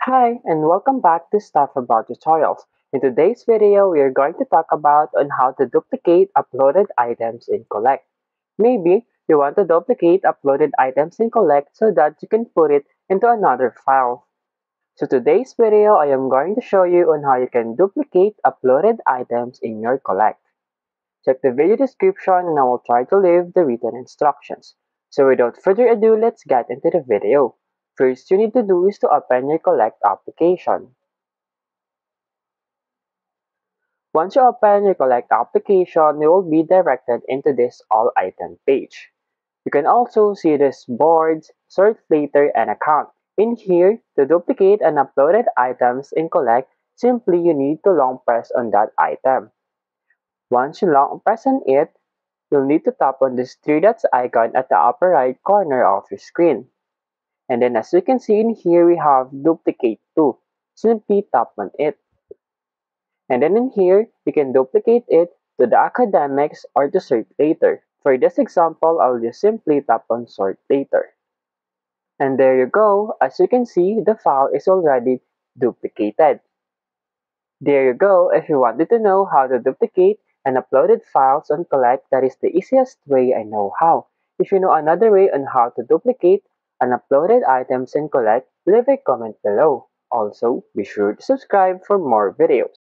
Hi, and welcome back to Stuff About Tutorials. In today's video, we are going to talk about on how to duplicate uploaded items in Collect. Maybe you want to duplicate uploaded items in Collect so that you can put it into another file. So today's video, I am going to show you on how you can duplicate uploaded items in your Collect. Check the video description and I will try to leave the written instructions. So without further ado, let's get into the video. First you need to do is to open your Collect application. Once you open your Collect application, you will be directed into this All Item page. You can also see this Boards, Sort Later, and Account. In here, to duplicate and uploaded items in Collect, simply you need to long press on that item. Once you long press on it, you'll need to tap on this three dots icon at the upper right corner of your screen. And then as you can see in here, we have Duplicate To. Simply tap on it. And then in here, you can duplicate it to the academics or to Sort Later. For this example, I'll just simply tap on Sort Later. And there you go. As you can see, the file is already duplicated. There you go. If you wanted to know how to duplicate and uploaded files on Collect, that is the easiest way I know how. If you know another way on how to duplicate and uploaded items in Collect, leave a comment below. Also, be sure to subscribe for more videos.